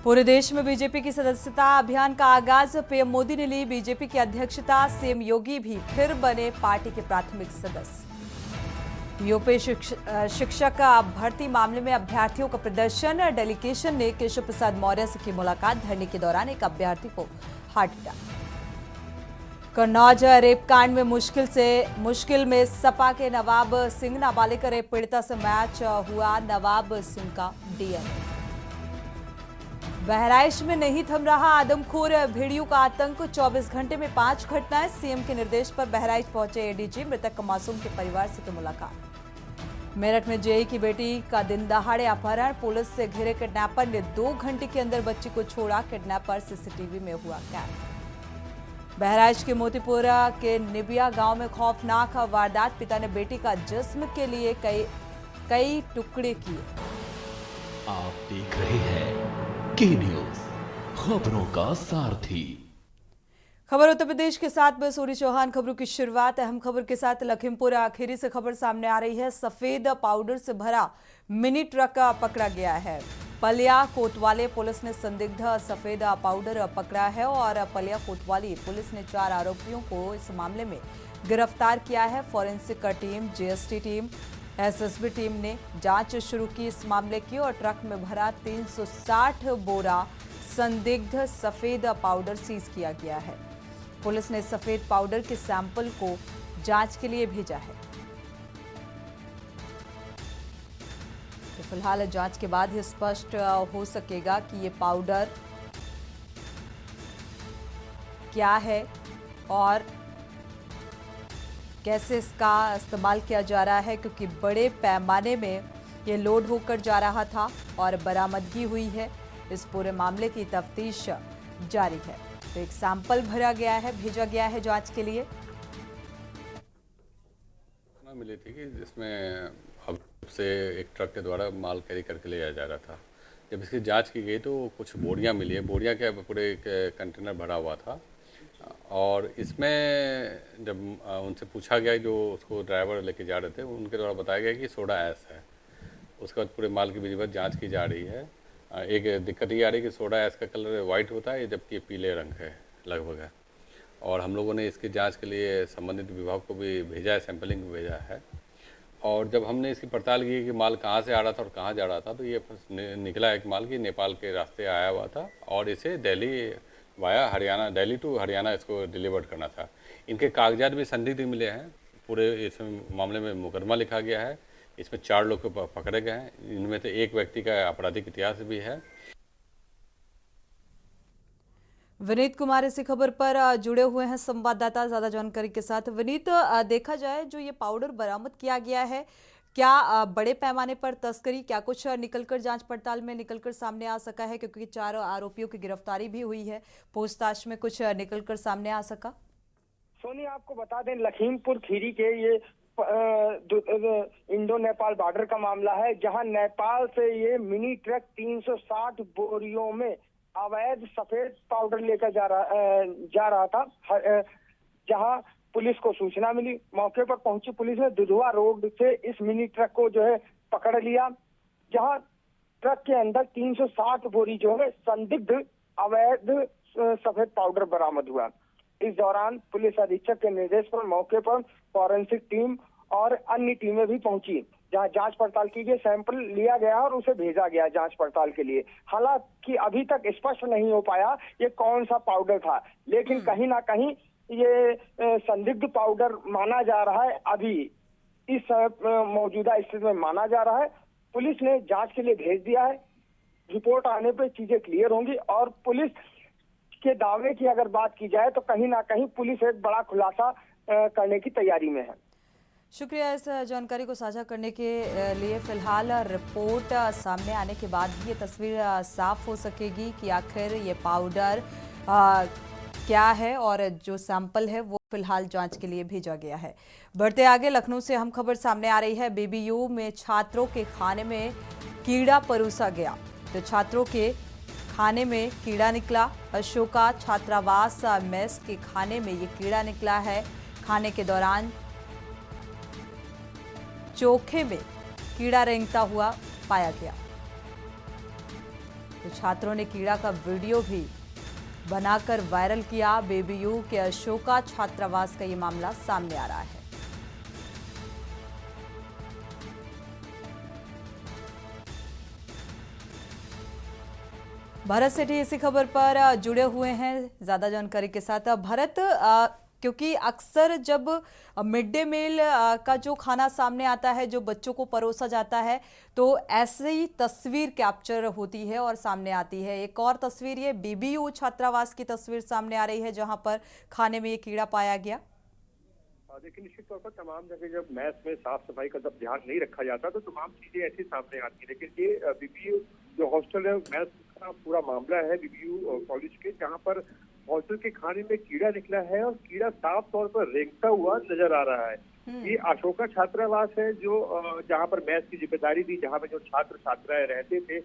पूरे देश में बीजेपी की सदस्यता अभियान का आगाज। पीएम मोदी ने ली बीजेपी की अध्यक्षता। सीएम योगी भी फिर बने पार्टी के प्राथमिक सदस्य। यूपी शिक्षक भर्ती मामले में अभ्यर्थियों का प्रदर्शन। डेलीगेशन ने केशव प्रसाद मौर्य से की मुलाकात। धरने के दौरान एक अभ्यर्थी को हार्ट अटैक। कन्नौज रेप कांड में मुश्किल में सपा के नवाब सिंह। नाबालिग रेप पीड़िता से मैच हुआ नवाब सिंह का डीएनए। बहराइच में नहीं थम रहा आदमखोर भेड़ियों का आतंक। 24 घंटे में 5 घटनाएं। सीएम के निर्देश पर बहराइच पहुंचे एडीजी। मृतक मासूम के परिवार से की मुलाकात। मेरठ में जेई की बेटी का दिन दहाड़े अपहरण। पुलिस से घिरे किडनैपर ने 2 घंटे के अंदर बच्ची को छोड़ा। किडनैपर सीसीटीवी में हुआ कैद। बहराइच के मोतीपुरा के निबिया गांव में खौफनाक वारदात। पिता ने बेटी का जिस्म के लिए कई टुकड़े किए। आप देख रहे हैं के न्यूज, खबरों का सारथी। खबर उत्तर प्रदेश के साथ मैं सूरी चौहान। खबरों की शुरुआत अहम खबर के साथ लखीमपुर खीरी से खबर सामने आ रही है। सफेद पाउडर से भरा मिनी ट्रक पकड़ा गया है। पलिया कोतवाली पुलिस ने संदिग्ध सफेद पाउडर पकड़ा है और पलिया कोतवाली पुलिस ने 4 आरोपियों को इस मामले में गिरफ्तार किया है। Forensic team, GST team, SSB team ने जांच शुरू की इस मामले की और ट्रक में भरा 360 बोरा संदिग्ध सफेद पाउडर सीज किया गया है। पुलिस ने सफेद पाउडर के सैंपल को जांच के लिए भेजा है। तो फिलहाल जांच के बाद ही स्पष्ट हो सकेगा कि ये पाउडर क्या है और कैसे इसका इस्तेमाल किया जा रहा है, क्योंकि बड़े पैमाने में ये लोड होकर जा रहा था और बरामदगी हुई है। इस पूरे मामले की तफ्तीश जारी है। तो एक सैंपल भरा गया है, भेजा गया है जांच के लिए। मिली थी कि जिसमें अब से एक ट्रक के द्वारा माल कैरी करके ले जाया जा रहा था। जब इसकी जांच की गई तो कुछ बोरियां मिली है। बोरियां क्या, पूरे एक कंटेनर भरा हुआ था। और इसमें जब उनसे पूछा गया, जो उसको ड्राइवर लेके जा रहे थे, उनके द्वारा बताया गया कि सोडा ऐश है। उसके बाद पूरे माल की विधिवत जांच की जा रही है। एक दिक्कत ये आ रही है कि सोडा ऐश का कलर वाइट होता है, जबकि पीले रंग है लगभग है। और हम लोगों ने इसकी जांच के लिए संबंधित विभाग को भी भेजा है, सैंपलिंग को भेजा है। और जब हमने इसकी पड़ताल की कि माल कहाँ से आ रहा था और कहाँ जा रहा था, तो ये निकला एक माल की नेपाल के रास्ते आया हुआ था और इसे दिल्ली वाया हरियाणा, दिल्ली टू हरियाणा इसको डिलीवर्ड करना था। इनके कागजात भी संदिग्ध मिले हैं। पूरे इस मामले में मुकदमा लिखा गया है। इसमें 4 लोग को पकड़े गए हैं। इनमें से एक व्यक्ति का आपराधिक इतिहास भी है। विनीत कुमार इसी खबर पर जुड़े हुए हैं संवाददाता ज्यादा जानकारी के साथ। विनीत, देखा जाए जो ये पाउडर बरामद किया गया है, क्या बड़े पैमाने पर तस्करी, क्या कुछ निकलकर जांच पड़ताल में निकलकर सामने आ सका है? क्योंकि 4 आरोपियों की गिरफ्तारी भी हुई है। पूछताछ में कुछ निकलकर सामने आ सका? सोनी, आपको बता दें, लखीमपुर खीरी के ये इंडो नेपाल बॉर्डर का मामला है, जहां नेपाल से ये मिनी ट्रक 360 बोरियों में अवैध सफेद पाउडर लेकर जा रहा था। जहां पुलिस को सूचना मिली, मौके पर पहुंची पुलिस ने दुधवा रोड से इस मिनी ट्रक को जो है पकड़ लिया, जहां ट्रक के अंदर 360 बोरी जो है संदिग्ध अवैध सफेद पाउडर बरामद हुआ। इस दौरान पुलिस अधीक्षक के निर्देश पर मौके पर फॉरेंसिक टीम और अन्य टीमें भी पहुंची, जहां जांच पड़ताल की गई। सैंपल लिया गया और उसे भेजा गया जांच पड़ताल के लिए। हालांकि अभी तक स्पष्ट नहीं हो पाया ये कौन सा पाउडर था, लेकिन कहीं ना कहीं ये संदिग्ध पाउडर माना जा रहा है। अभी इस मौजूदा स्थिति में माना जा रहा है। पुलिस ने जांच के लिए भेज दिया है। रिपोर्ट आने पे चीजें क्लियर होंगी। और पुलिस के दावे की अगर बात की जाए तो कहीं ना कहीं पुलिस एक बड़ा खुलासा करने की तैयारी में है। शुक्रिया इस जानकारी को साझा करने के लिए। फिलहाल रिपोर्ट सामने आने के बाद ही ये तस्वीर साफ हो सकेगी कि आखिर ये पाउडर क्या है और जो सैंपल है वो फिलहाल जांच के लिए भेजा गया है। बढ़ते आगे, लखनऊ से हम खबर सामने आ रही है। बीबीयू में छात्रों के खाने में कीड़ा परोसा गया। तो छात्रों के खाने में कीड़ा निकला। अशोका छात्रावास मेस के खाने में ये कीड़ा निकला है। खाने के दौरान चोखे में कीड़ा रेंगता हुआ पाया गया। तो छात्रों ने कीड़ा का वीडियो भी बनाकर वायरल किया। बेबीयू के अशोका छात्रावास का ये मामला सामने आ रहा है। भरत सेठी इसी खबर पर जुड़े हुए हैं ज्यादा जानकारी के साथ। भरत, क्योंकि अक्सर जब मिड डे मील का जो खाना सामने आता है, जो बच्चों को परोसा जाता है, तो ऐसे ही तस्वीर कैप्चर होती है और सामने आती है। एक और तस्वीर ये बीबीयू छात्रावास की तस्वीर सामने आ रही है, जहां पर खाने में ये कीड़ा पाया गया। देखिए, निश्चित तौर पर तमाम जगह जब मैस में साफ सफाई का जब ध्यान नहीं रखा जाता तो तमाम चीजें ऐसी सामने आती है। लेकिन ये बीबीयू जो हॉस्टल है, मैस का पूरा मामला है बीबीयू कॉलेज के, जहाँ पर हॉस्टल के खाने में कीड़ा निकला है और कीड़ा साफ तौर पर रेंगता हुआ नजर आ रहा है। ये अशोका छात्रावास है जो जहाँ पर मैस की जिम्मेदारी थी, जहाँ पे जो छात्र छात्राएं रहते थे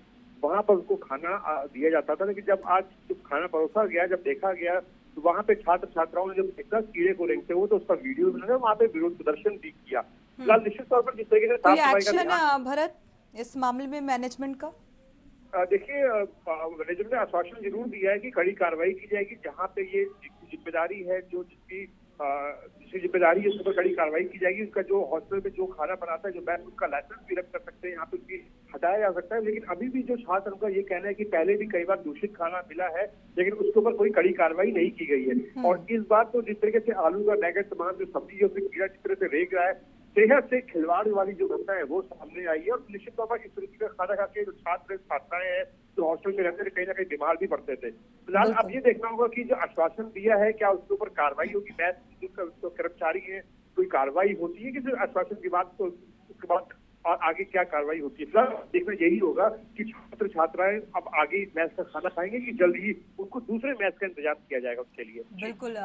वहाँ पर उनको खाना दिया जाता था। लेकिन जब खाना परोसा गया, जब देखा गया, तो वहाँ पे छात्र छात्राओं ने जब देखा कीड़े को रेंगते हुए, तो उसका वीडियो बनाया, वहाँ पे विरोध प्रदर्शन भी किया। फिलहाल निश्चित तौर पर जिस तरीके से साफ सफाई का एक्शन भरत इस मामले में मैनेजमेंट का, देखिए, मैनेजमेंट ने आश्वासन जरूर दिया है कि कड़ी कार्रवाई की जाएगी। जहाँ पे ये जिम्मेदारी है, जिसकी जिम्मेदारी है, उसके ऊपर कड़ी कार्रवाई की जाएगी। उसका जो हॉस्टल में जो खाना बनाता है, जो मैस, उसका लाइसेंस भी रद्द कर सकते हैं, यहाँ पे उसकी हटाया जा सकता है। लेकिन अभी भी जो छात्र, उनका ये कहना है कि पहले भी कई बार दूषित खाना मिला है, लेकिन उसके ऊपर कोई कड़ी कार्रवाई नहीं की गई है। और इस बार तो जिस तरीके से आलू का बैगन, तमाम जो सब्जी है, उसमें कीड़ा जिस तरह से रेंग रहा है, सेहत से खिलवाड़ वाली जो घटना है वो सामने आई है। और निश्चित तौर पर इस तरीके का खाना खा के जो छात्र छात्राएं हैं जो हॉस्टल में रहते थे, कहीं ना कहीं बीमार भी पड़ते थे। फिलहाल अब ये देखना होगा कि जो आश्वासन दिया है, क्या उसके ऊपर कार्रवाई होगी। मैस जो कर्मचारी है, कोई कार्रवाई होती है कि सिर्फ आश्वासन की बात, तो उसके बाद और आगे क्या कार्रवाई होती है। फिलहाल देखना यही होगा कि छात्र छात्राएं अब आगे मैस का खाना खाएंगे कि जल्द ही उनको दूसरे मैस का इंतजाम किया जाएगा उसके लिए। बिल्कुल,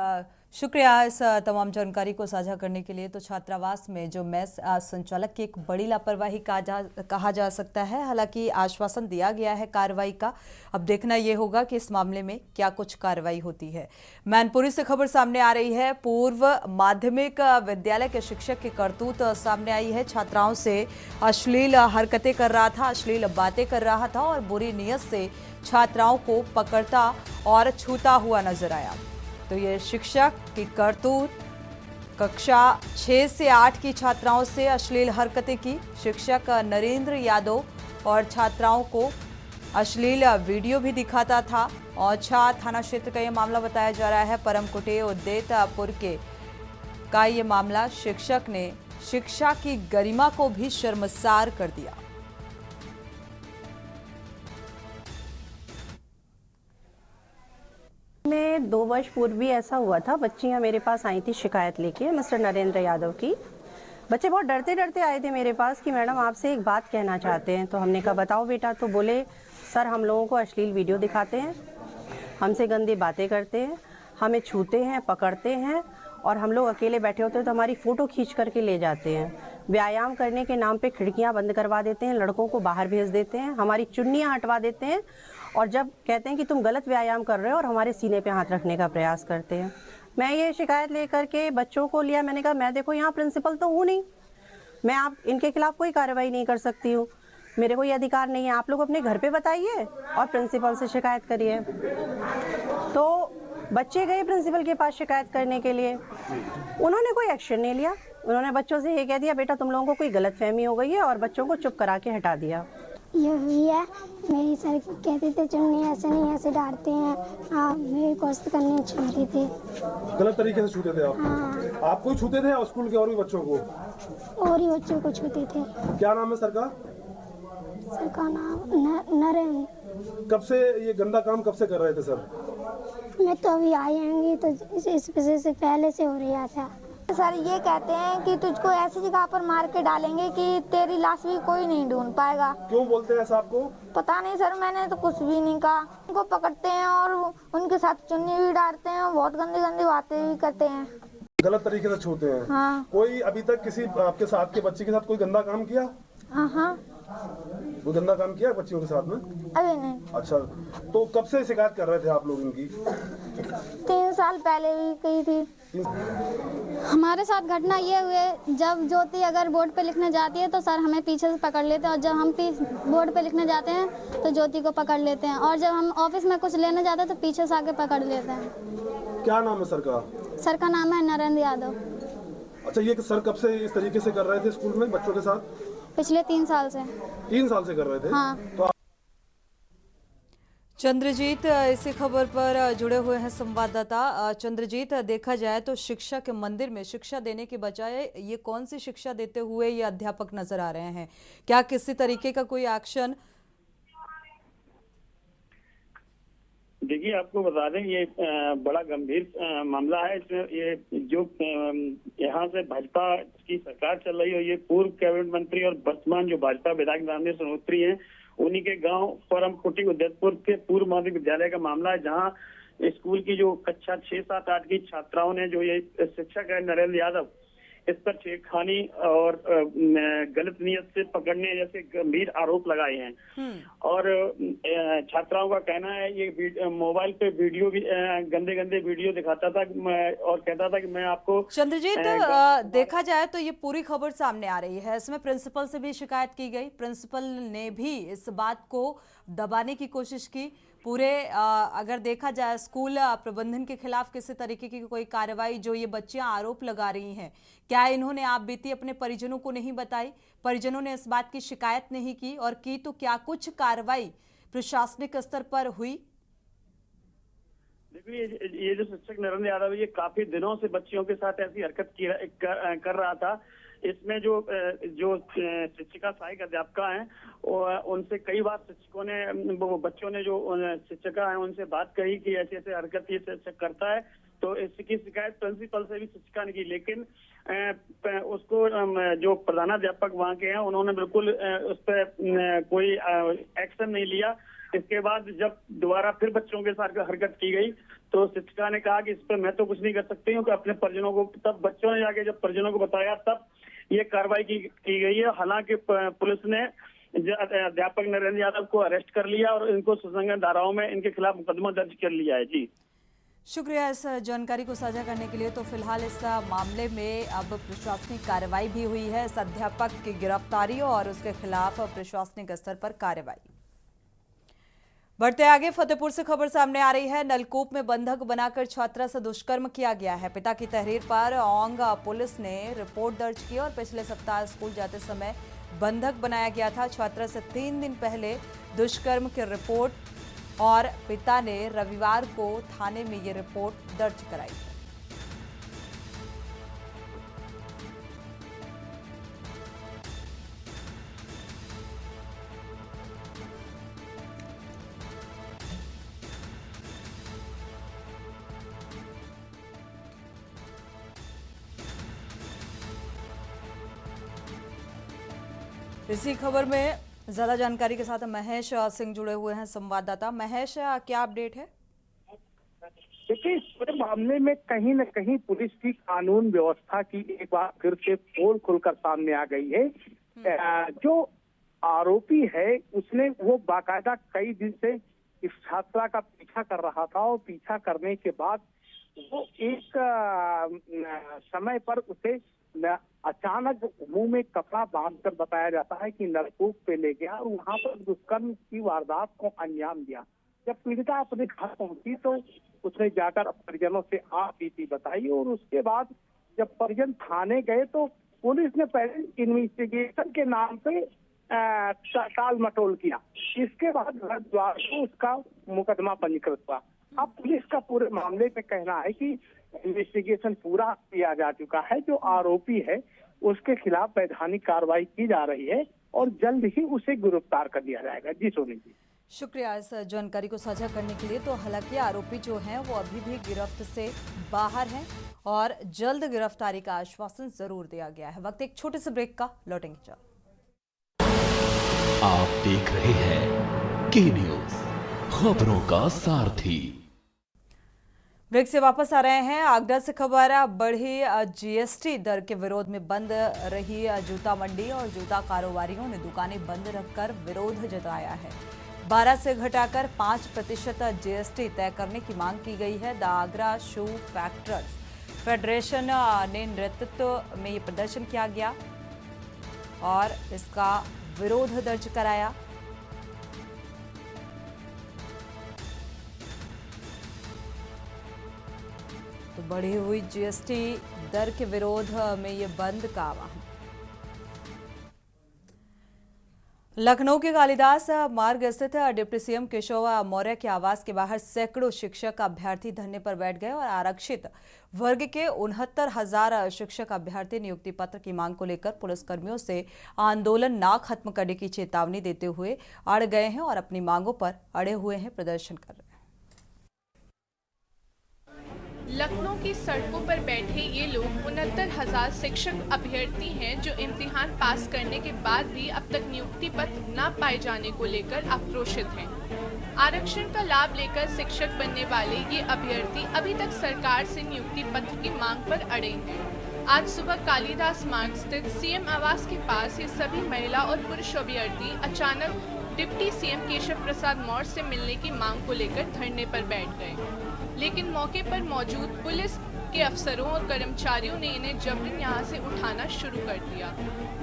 शुक्रिया इस तमाम जानकारी को साझा करने के लिए। तो छात्रावास में जो मैस संचालक की एक बड़ी लापरवाही कहा जा सकता है। हालांकि आश्वासन दिया गया है कार्रवाई का, अब देखना यह होगा कि इस मामले में क्या कुछ कार्रवाई होती है। मैनपुरी से खबर सामने आ रही है। पूर्व माध्यमिक विद्यालय के शिक्षक की करतूत सामने आई है। छात्राओं से अश्लील हरकतें कर रहा था, अश्लील बातें कर रहा था और बुरी नीयत से छात्राओं को पकड़ता और छूता हुआ नजर आया। तो ये शिक्षक की करतूत, कक्षा 6 से 8 की छात्राओं से अश्लील हरकतें की। शिक्षक नरेंद्र यादव और छात्राओं को अश्लील वीडियो भी दिखाता था। औछा थाना क्षेत्र का ये मामला बताया जा रहा है। परमकुटे उद्देतपुर का ये मामला, शिक्षक ने शिक्षा की गरिमा को भी शर्मसार कर दिया। में 2 वर्ष पूर्व भी ऐसा हुआ था। बच्चियां मेरे पास आई थी शिकायत लेके, मिस्टर नरेंद्र यादव की। बच्चे बहुत डरते डरते आए थे मेरे पास कि मैडम आपसे एक बात कहना चाहते हैं। तो हमने कहा बताओ बेटा। तो बोले सर हम लोगों को अश्लील वीडियो दिखाते हैं, हमसे गंदी बातें करते हैं, हमें छूते हैं, पकड़ते हैं और हम लोग अकेले बैठे होते हैं तो हमारी फ़ोटो खींच करके ले जाते हैं। व्यायाम करने के नाम पे खिड़कियां बंद करवा देते हैं, लड़कों को बाहर भेज देते हैं, हमारी चुन्नियां हटवा देते हैं और जब कहते हैं कि तुम गलत व्यायाम कर रहे हो और हमारे सीने पे हाथ रखने का प्रयास करते हैं। मैं ये शिकायत लेकर के बच्चों को लिया। मैंने कहा मैं देखो यहाँ प्रिंसिपल तो हूँ नहीं, मैं आप इनके खिलाफ कोई कार्रवाई नहीं कर सकती हूँ, मेरे को ये अधिकार नहीं है। आप लोग अपने घर पे बताइए और प्रिंसिपल से शिकायत करिए। तो बच्चे गए प्रिंसिपल के पास शिकायत करने के लिए, उन्होंने कोई एक्शन नहीं लिया। उन्होंने बच्चों से ये कह दिया बेटा तुम लोगों को कोई गलतफहमी हो गई है और बच्चों को चुप करा के हटा दिया। ये हुई है मेरी सर कहते थे चुन्नी ऐसे नहीं ऐसे डांटते हैं, मेरी कोशिश करने छूते थे, गलत तरीके से छूते थे आप? हाँ। आपको ही छूते थे और स्कूल के और भी बच्चों को? और ही बच्चों को छूते थे। क्या नाम है सर का? सर का नाम नरेंद्र। कब से ये गंदा काम कब से कर रहे थे सर? मैं तो अभी आई आएंगी तो इस वजह से पहले से हो रहा था। सर ये कहते हैं कि तुझको ऐसी जगह पर मार के डालेंगे कि तेरी लाश भी कोई नहीं ढूंढ पाएगा। क्यों बोलते हैं ऐसा आपको? पता नहीं सर, मैंने तो कुछ भी नहीं कहा। उनको पकड़ते हैं और उनके साथ चुन्नी भी डालते हैं, बहुत गंदी गंदी बातें भी करते हैं, गलत तरीके से छूते हैं। हाँ। कोई अभी तक किसी आपके साथ के बच्चे के साथ कोई गंदा काम किया? हाँ। वो गंदा काम किया बच्चियों के साथ में? अभी नहीं। अच्छा, तो कब से शिकायत कर रहे थे आप लोग इनकी? 3 साल पहले भी की थी। हमारे साथ घटना ये हुई, जब ज्योति अगर बोर्ड पे लिखने जाती है तो सर हमें पीछे से पकड़ लेते हैं, और जब हम बोर्ड पे लिखने जाते हैं तो ज्योति को पकड़ लेते हैं, और जब हम ऑफिस में कुछ लेने जाते हैं तो पीछे से आके पकड़ लेते हैं। क्या नाम है सर का? सर का नाम है नरेंद्र यादव। अच्छा, ये सर कब से इस तरीके से कर रहे थे स्कूल में बच्चों के साथ? पिछले 3 साल से। 3 साल से कर रहे थे? हाँ। तो चंद्रजीत इसी खबर पर जुड़े हुए हैं संवाददाता। चंद्रजीत, देखा जाए तो शिक्षा के मंदिर में शिक्षा देने के बजाय ये कौन सी शिक्षा देते हुए ये अध्यापक नजर आ रहे हैं? क्या किसी तरीके का कोई एक्शन? देखिए, आपको बता दें ये बड़ा गंभीर मामला है। इसमें ये जो यहाँ से भाजपा की सरकार चल रही है, ये पूर्व कैबिनेट मंत्री और वर्तमान जो भाजपा विधायक रामदेव सनोत्री हैं, उन्हीं के गांव परमकुटी उदयपुर के पूर्व माध्यमिक विद्यालय का मामला है, जहां स्कूल की जो कक्षा 6, 7, 8 की छात्राओं ने जो ये शिक्षक है नरेंद्र यादव, इस पर छेड़खानी और गलत नियत से पकड़ने जैसे गंभीर आरोप लगाए हैं। और छात्राओं का कहना है ये मोबाइल पे वीडियो भी गंदे गंदे वीडियो दिखाता था और कहता था कि मैं आपको। चंद्रजीत, देखा जाए तो ये पूरी खबर सामने आ रही है, इसमें प्रिंसिपल से भी शिकायत की गई, प्रिंसिपल ने भी इस बात को दबाने की कोशिश की। पूरे अगर देखा जाए स्कूल प्रबंधन के खिलाफ किसी तरीके की कोई कार्रवाई, जो ये बच्चियां आरोप लगा रही हैं, क्या इन्होंने आप बीती अपने परिजनों को नहीं बताई? परिजनों ने इस बात की शिकायत नहीं की, और की तो क्या कुछ कार्रवाई प्रशासनिक स्तर पर हुई? देखिए, ये जो शिक्षक नरेंद्र यादव है, ये काफी दिनों से बच्चियों के साथ ऐसी हरकत कर रहा था। इसमें जो शिक्षिका सहायक अध्यापिका हैं, उनसे कई बार शिक्षकों ने, बच्चों ने, जो शिक्षिका है उनसे बात कही कि ऐसे ऐसे हरकत ये शिक्षक करता है, तो इसकी शिकायत प्रिंसिपल से भी शिक्षिका ने की, लेकिन उसको जो प्रधानाध्यापक वहाँ के हैं उन्होंने बिल्कुल उस पर कोई एक्शन नहीं लिया। इसके बाद जब दोबारा फिर बच्चों के साथ हरकत की गई तो शिक्षिका ने कहा कि इस पर मैं तो कुछ नहीं कर सकती हूँ, कि अपने परिजनों को, तब बच्चों ने जाके जब परिजनों को बताया तब ये कार्रवाई की गई है। हालांकि पुलिस ने अध्यापक नरेंद्र यादव को अरेस्ट कर लिया और इनको सुसंगत धाराओं में इनके खिलाफ मुकदमा दर्ज कर लिया है। जी, शुक्रिया इस जानकारी को साझा करने के लिए। तो फिलहाल इस मामले में अब प्रशासनिक कार्रवाई भी हुई है, इस अध्यापक की गिरफ्तारी और उसके खिलाफ प्रशासनिक स्तर पर कार्रवाई। बढ़ते आगे, फतेहपुर से खबर सामने आ रही है। नलकूप में बंधक बनाकर छात्रा से दुष्कर्म किया गया है। पिता की तहरीर पर औंग पुलिस ने रिपोर्ट दर्ज की और पिछले सप्ताह स्कूल जाते समय बंधक बनाया गया था। छात्रा से 3 दिन पहले दुष्कर्म की रिपोर्ट, और पिता ने रविवार को थाने में ये रिपोर्ट दर्ज कराई। इसी खबर में ज्यादा जानकारी के साथ महेश सिंह जुड़े हुए हैं, संवाददाता। महेश, क्या अपडेट है? देखिए, इस पूरे मामले में कहीं न कहीं पुलिस की कानून व्यवस्था की एक बार फिर से पोल खुलकर सामने आ गई है। जो आरोपी है उसने वो बाकायदा कई दिन से इस छात्रा का पीछा कर रहा था, और पीछा करने के बाद वो एक समय पर उसे अचानक मुंह में कपड़ा बांधकर बताया जाता है कि नलकूप पे ले गया और वहां पर दुष्कर्म की वारदात को अंजाम दिया। जब पीड़िता अपने घर पहुंची तो उसने जाकर परिजनों से आप बीती बताई, और उसके बाद जब परिजन थाने गए तो पुलिस ने पहले इन्वेस्टिगेशन के नाम पे टाल मटोल किया। इसके बाद घर द्वार को उसका मुकदमा पंजीकृत हुआ। अब पुलिस का पूरे मामले में कहना है कि इन्वेस्टिगेशन पूरा किया जा चुका है, जो आरोपी है उसके खिलाफ वैधानिक कार्रवाई की जा रही है और जल्द ही उसे गिरफ्तार कर लिया जाएगा। जी सोनी जी, शुक्रिया इस जानकारी को साझा करने के लिए। तो हालांकि आरोपी जो हैं वो अभी भी गिरफ्त से बाहर हैं और जल्द गिरफ्तारी का आश्वासन जरूर दिया गया है। वक्त एक छोटे से ब्रेक का, लौटेंगे जल्द। आप देख रहे हैं के न्यूज, खबरों का सारथी। ब्रेक से वापस आ रहे हैं। आगरा से खबर, बढ़ी जीएसटी दर के विरोध में बंद रही जूता मंडी और जूता कारोबारियों ने दुकानें बंद रखकर विरोध जताया है। 12 से घटाकर 5% जीएसटी तय करने की मांग की गई है। द आगरा शू फेडरेशन ने नेतृत्व में ये प्रदर्शन किया गया और इसका विरोध दर्ज कराया। तो बढ़ी हुई जीएसटी दर के विरोध में ये बंद का आह्वान। लखनऊ के कालिदास मार्ग स्थित डिप्टी सीएम केशव मौर्य के आवास के बाहर सैकड़ों शिक्षक अभ्यर्थी धरने पर बैठ गए और आरक्षित वर्ग के 69,000 शिक्षक अभ्यर्थी नियुक्ति पत्र की मांग को लेकर पुलिसकर्मियों से आंदोलन ना खत्म करने की चेतावनी देते हुए अड़ गए हैं और अपनी मांगों पर अड़े हुए हैं, प्रदर्शन कर रहे हैं। लखनऊ की सड़कों पर बैठे ये लोग 69,000 शिक्षक अभ्यर्थी हैं जो इम्तिहान पास करने के बाद भी अब तक नियुक्ति पत्र न पाए जाने को लेकर आक्रोशित हैं। आरक्षण का लाभ लेकर शिक्षक बनने वाले ये अभ्यर्थी अभी तक सरकार से नियुक्ति पत्र की मांग पर अड़े हैं। आज सुबह कालिदास मार्ग स्थित सीएम आवास के पास ये सभी महिला और पुरुष अभ्यर्थी अचानक डिप्टी सीएम केशव प्रसाद मौर्य से मिलने की मांग को लेकर धरने पर बैठ गए, लेकिन मौके पर मौजूद पुलिस के अफसरों और कर्मचारियों ने इन्हें जबरन यहां से उठाना शुरू कर दिया।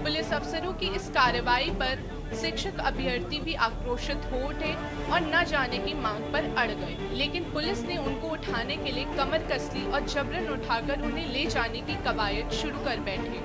पुलिस अफसरों की इस कार्रवाई पर शिक्षक अभ्यर्थी भी आक्रोशित हो उठे और न जाने की मांग पर अड़ गए, लेकिन पुलिस ने उनको उठाने के लिए कमर कस ली और जबरन उठाकर उन्हें ले जाने की कवायद शुरू कर बैठे।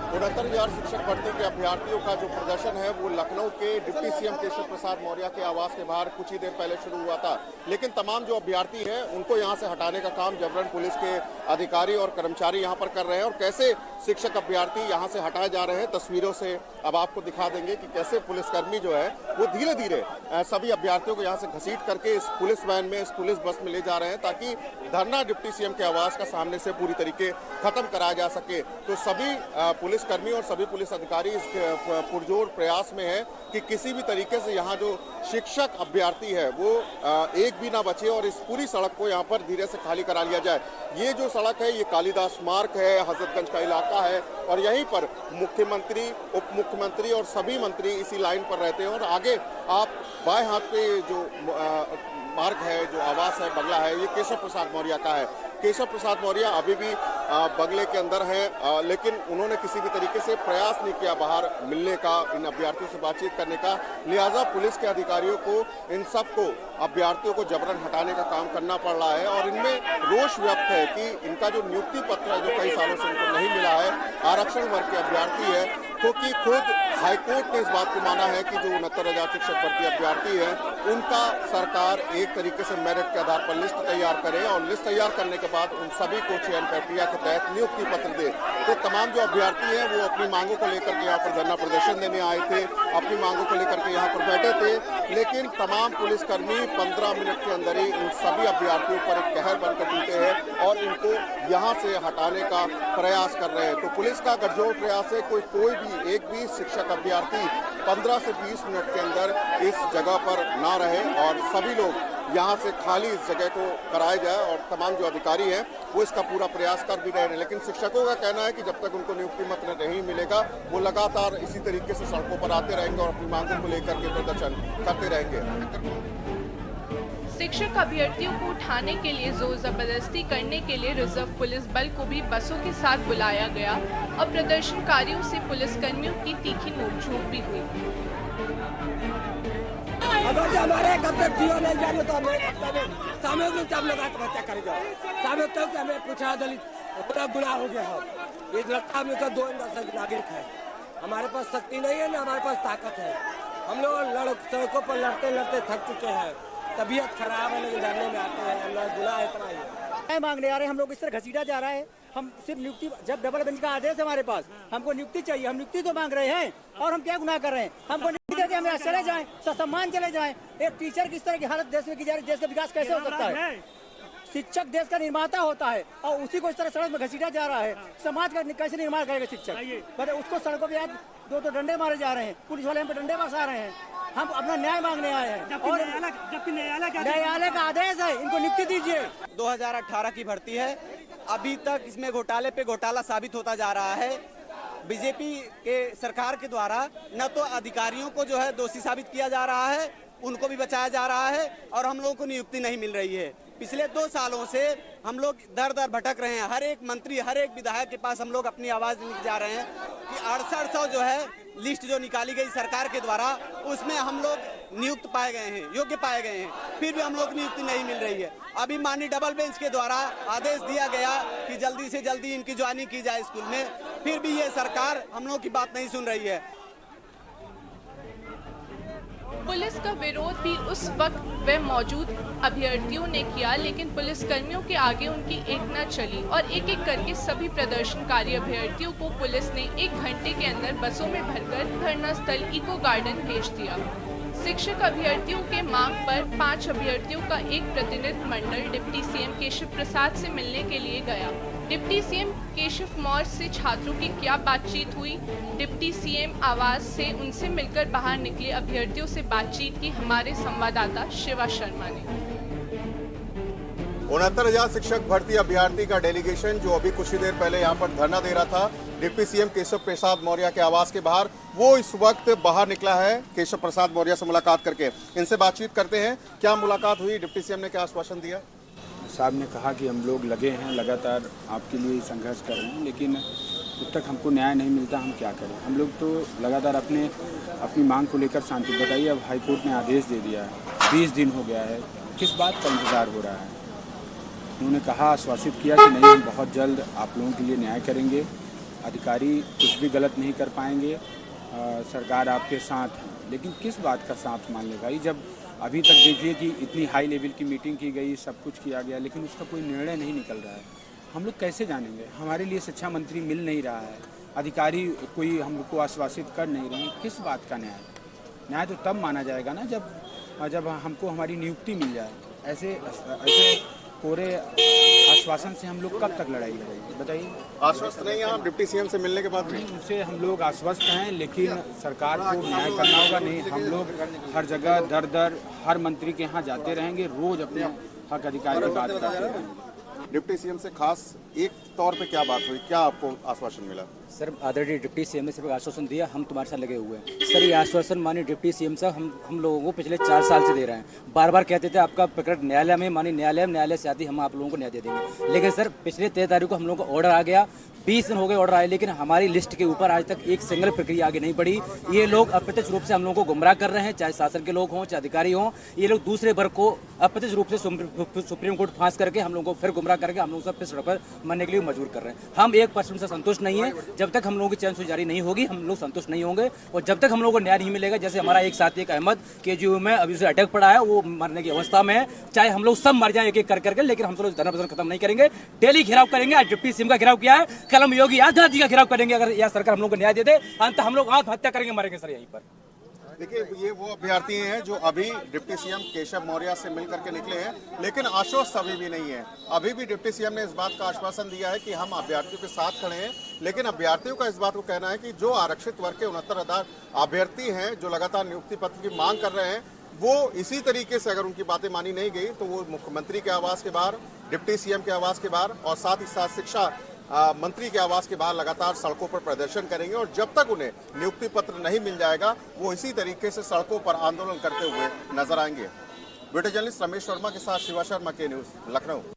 69,000 शिक्षक भर्ती के अभ्यर्थियों का जो प्रदर्शन है वो लखनऊ के डिप्टी सीएम केशव प्रसाद मौर्य के आवास के बाहर कुछ ही देर पहले शुरू हुआ था, लेकिन तमाम जो अभ्यर्थी हैं उनको यहां से हटाने का काम जबरन पुलिस के अधिकारी और कर्मचारी यहां पर कर रहे हैं। और कैसे शिक्षक अभ्यर्थी यहां से हटाए जा रहे हैं, तस्वीरों से अब आपको दिखा देंगे कि कैसे पुलिसकर्मी जो है वो धीरे धीरे सभी अभ्यर्थियों को यहाँ से घसीट करके इस पुलिस वैन में, इस पुलिस बस में ले जा रहे हैं ताकि धरना डिप्टी सीएम के आवास का सामने से पूरी तरीके खत्म कराया जा सके। तो सभी पुलिसकर्मी और सभी पुलिस अधिकारी इस पुरजोर प्रयास में है कि किसी भी तरीके से यहाँ जो शिक्षक अभ्यर्थी है वो एक भी ना बचे और इस पूरी सड़क को यहाँ पर धीरे से खाली करा लिया जाए। ये जो सड़क है ये कालिदास मार्ग है, हजरतगंज का इलाका है और यहीं पर मुख्यमंत्री, उप मुख्यमंत्री और सभी मंत्री इसी लाइन पर रहते हैं। और आगे आप बाएं हाथ पे जो मार्ग है, जो आवास है, बंगला है, ये केशव प्रसाद मौर्य का है। केशव प्रसाद मौर्य अभी भी बंगले के अंदर हैं, लेकिन उन्होंने किसी भी तरीके से प्रयास नहीं किया बाहर मिलने का, इन अभ्यर्थियों से बातचीत करने का। लिहाजा पुलिस के अधिकारियों को इन सबको अभ्यर्थियों को जबरन हटाने का काम करना पड़ रहा है और इनमें रोष व्यक्त है कि इनका जो नियुक्ति पत्र है जो कई सालों से इनको नहीं मिला है, आरक्षण वर्ग के अभ्यर्थी है, क्योंकि खुद हाईकोर्ट ने इस बात को माना है कि जो 69,000 शिक्षक भर्ती अभ्यर्थी हैं उनका सरकार एक तरीके से मेरिट के आधार पर लिस्ट तैयार करे और लिस्ट तैयार करने के बाद उन सभी को चयन प्रक्रिया के तहत नियुक्ति पत्र दे। तो तमाम जो अभ्यर्थी हैं वो अपनी मांगों को लेकर के यहाँ पर धरना प्रदर्शन देने आए थे, अपनी मांगों को लेकर के यहाँ पर बैठे थे, लेकिन तमाम पुलिसकर्मी 15 मिनट के अंदर ही इन सभी अभ्यर्थियों पर एक कहर बनकर टूटे हैं और इनको यहाँ से हटाने का प्रयास कर रहे हैं। तो पुलिस का गठजोड़ प्रयास है, कोई भी एक भी शिक्षक अभ्यर्थी 15 से 20 मिनट के अंदर इस जगह पर ना रहे और सभी लोग यहाँ से खाली इस जगह को कराया जाए। और तमाम जो अधिकारी हैं वो इसका पूरा प्रयास कर भी रहे हैं, लेकिन शिक्षकों का कहना है कि जब तक उनको नियुक्ति पत्र नहीं मिलेगा वो लगातार इसी तरीके से सड़कों पर आते रहेंगे और अपनी मांगों को लेकर के प्रदर्शन करते रहेंगे। शिक्षक अभ्यर्थियों को उठाने के लिए जोर जबरदस्ती करने के लिए रिजर्व पुलिस बल को भी बसों के साथ बुलाया गया और प्रदर्शनकारियों से पुलिसकर्मियों की तीखी नोकझोंक भी हुई। अगर हमारे कब तक जियो नहीं जाने तो हमें सामूहिक रूप से हम लोग आत्महत्या करेंगे। सामूहिक रूप से हमें पूछा दलित बड़ा गुनाह हो गया है। ये लगता हम लोग का 2 नागरिक है, हमारे पास शक्ति नहीं है ना हमारे पास ताकत है। हम लोग सड़कों पर लड़ते लड़ते थक चुके हैं, तबीयत खराब है, लेकिन लड़ने में आते हैं। हम लोग गुनाह इतना ही है मांगने आ रहे हैं, हम लोग इस तरह घसीटा जा रहा है। हम सिर्फ नियुक्ति, जब डबल बेंच का आदेश है हमारे पास, हमको नियुक्ति चाहिए, हम नियुक्ति तो मांग रहे हैं और हम क्या गुनाह कर रहे हैं? हमको नियुक्ति देते हम चले जाएं, सम्मान चले जाएं। एक टीचर की इस तरह की हालत देश में की जा रही है, देश का विकास कैसे हो सकता है? शिक्षक देश का निर्माता होता है और उसी को इस तरह सड़क में घसीटा जा रहा है। समाज का कैसे निर्माण करेगा शिक्षक? उसको सड़कों पे आज 2 डंडे मारे जा रहे हैं, पुलिस वाले हम पे डंडे बरसा रहे हैं। हम अपना न्याय मांगने आए हैं और न्यायालय का आदेश है, इनको नियुक्ति दीजिए। 2018 की भर्ती है, अभी तक इसमें घोटाले पे घोटाला साबित होता जा रहा है। बीजेपी के सरकार के द्वारा न तो अधिकारियों को जो है दोषी साबित किया जा रहा है, उनको भी बचाया जा रहा है और हम लोगों को नियुक्ति नहीं मिल रही है। पिछले 2 सालों से हम लोग दर दर भटक रहे हैं। हर एक मंत्री, हर एक विधायक के पास हम लोग अपनी आवाज़ लेके जा रहे हैं कि 6800 जो है लिस्ट जो निकाली गई सरकार के द्वारा, उसमें हम लोग नियुक्त पाए गए हैं, योग्य पाए गए हैं, फिर भी हम लोग नियुक्ति नहीं मिल रही है। अभी माननीय डबल बेंच के द्वारा आदेश दिया गया कि जल्दी से जल्दी इनकी ज्वाइनिंग की जाए स्कूल में, फिर भी ये सरकार हम लोग की बात नहीं सुन रही है। पुलिस का विरोध भी उस वक्त वे मौजूद अभ्यर्थियों ने किया, लेकिन पुलिसकर्मियों के आगे उनकी एक न चली और एक एक करके सभी प्रदर्शनकारी अभ्यर्थियों को पुलिस ने 1 घंटे के अंदर बसों में भरकर धरना स्थल इको गार्डन भेज दिया। शिक्षक अभ्यर्थियों के मांग पर 5 अभ्यर्थियों का एक प्रतिनिधि मंडल डिप्टी सीएम केशव प्रसाद से मिलने के लिए गया। डिप्टी सीएम केशव मौर्य से छात्रों की क्या बातचीत हुई? डिप्टी सीएम आवास से उनसे मिलकर बाहर निकले अभ्यर्थियों से बातचीत की हमारे संवाददाता शिवा शर्मा ने। 69,000 शिक्षक भर्ती अभ्यर्थी का डेलीगेशन जो अभी कुछ ही देर पहले यहाँ पर धरना दे रहा था डिप्टी सीएम केशव प्रसाद मौर्य के आवास के बाहर, वो इस वक्त बाहर निकला है केशव प्रसाद मौर्य से मुलाकात करके। इनसे बातचीत करते हैं, क्या मुलाकात हुई, डिप्टी सीएम ने क्या आश्वासन दिया? साहब ने कहा कि हम लोग लगे हैं, लगातार आपके लिए संघर्ष कर रहे हैं, लेकिन जब तक हमको न्याय नहीं मिलता हम क्या करें। हम लोग तो लगातार अपनी मांग को लेकर शांति बताइए। अब हाईकोर्ट ने आदेश दे दिया है, 20 दिन हो गया है, किस बात का इंतज़ार हो रहा है? उन्होंने कहा, आश्वासित किया कि नहीं, हम बहुत जल्द आप लोगों के लिए न्याय करेंगे, अधिकारी कुछ भी गलत नहीं कर पाएंगे, सरकार आपके साथ है। लेकिन किस बात का साथ मान लेगा? ये जब अभी तक देखिए कि इतनी हाई लेवल की मीटिंग की गई, सब कुछ किया गया, लेकिन उसका कोई निर्णय नहीं निकल रहा है। हम लोग कैसे जानेंगे? हमारे लिए शिक्षा मंत्री मिल नहीं रहा है, अधिकारी कोई हम लोग को आश्वासित कर नहीं रहे हैं। किस बात का न्याय? न्याय तो तब माना जाएगा ना जब हमको हमारी नियुक्ति मिल जाए। ऐसे कोरे आश्वासन से हम लोग कब तक लड़ाई लड़ेंगे बताइए? आश्वस्त नहीं हैं आप डिप्टी सीएम से मिलने के बाद भी? उनसे हम लोग आश्वस्त हैं, लेकिन सरकार को न्याय करना होगा। नहीं, हम लोग हर जगह दर हर मंत्री के यहाँ जाते रहेंगे, रोज अपने हक अधिकार की बात करते रहेंगे। डिप्टी सीएम से खास एक तौर पे क्या बात हुई, क्या आपको आश्वासन मिला? सर, आदरणीय डिप्टी सीएम ने सिर्फ आश्वासन दिया, हम तुम्हारे साथ लगे हुए हैं। सर, ये आश्वासन माननीय डिप्टी सीएम साहब हम लोगों को पिछले 4 साल से दे रहे हैं। बार बार कहते थे आपका प्रकरण न्यायालय में, माननीय न्यायालय से आती हम आप लोगों को न्याय दे देंगे। लेकिन सर, पिछले 13 तारीख को हम लोगों को ऑर्डर आ गया, 20 दिन हो गए ऑर्डर आए, लेकिन हमारी लिस्ट के ऊपर आज तक एक सिंगल प्रक्रिया आगे नहीं बढ़ी। ये लोग अप्रत्यक्ष रूप से हम लोगों को गुमराह कर रहे हैं, चाहे शासन के लोग हों, चाहे अधिकारी हों। ये लोग दूसरे वर्ग को अप्रत्यक्ष रूप से सुप्रीम कोर्ट फांस करके हम लोगों को फिर गुमराह करके हम लोग सब फिर सड़क पर मरने के लिए मजबूर कर रहे हैं। हम 1% से संतुष्ट नहीं है। जब तक हम लोगों की चैन सूझ जारी नहीं होगी हम लोग संतुष्ट नहीं होंगे, और जब तक हम लोगों को न्याय नहीं मिलेगा, जैसे हमारा एक साथी एक अहमद केजीयू में अभी से अटैक पड़ा है, वो मरने की अवस्था में है, चाहे हम लोग सब मर जाएं एक एक करके, लेकिन हम लोग धरना प्रदर्शन खत्म नहीं करेंगे। डेली घेराव करेंगे। आज डिप्टी सीएम का घेराव किया है, कल हम योगी आदित्यनाथ का घेराव करेंगे। अगर यह सरकार हम लोग को न्याय दे दे, अंत हम लोग आत्महत्या करेंगे, मरेंगे सर यहीं पर। देखिए, ये वो अभ्यर्थी हैं जो अभी डिप्टी सीएम केशव मौर्य से मिल करके निकले हैं, लेकिन आश्वस्त अभी भी नहीं है। अभी भी डिप्टी सीएम ने इस बात का आश्वासन दिया है कि हम अभ्यर्थियों के साथ खड़े हैं, लेकिन अभ्यर्थियों का इस बात को कहना है कि जो आरक्षित वर्ग के 69,000 अभ्यर्थी हैं जो लगातार नियुक्ति पत्र की मांग कर रहे हैं, वो इसी तरीके से अगर उनकी बातें मानी नहीं गई तो वो मुख्यमंत्री के आवास के बाहर, डिप्टी सीएम के आवास के बाहर और साथ ही साथ शिक्षा मंत्री के आवास के बाहर लगातार सड़कों पर प्रदर्शन करेंगे। और जब तक उन्हें नियुक्ति पत्र नहीं मिल जाएगा वो इसी तरीके से सड़कों पर आंदोलन करते हुए नजर आएंगे। वीडियो जर्नलिस्ट रमेश वर्मा के साथ शिवा शर्मा, के न्यूज़, लखनऊ।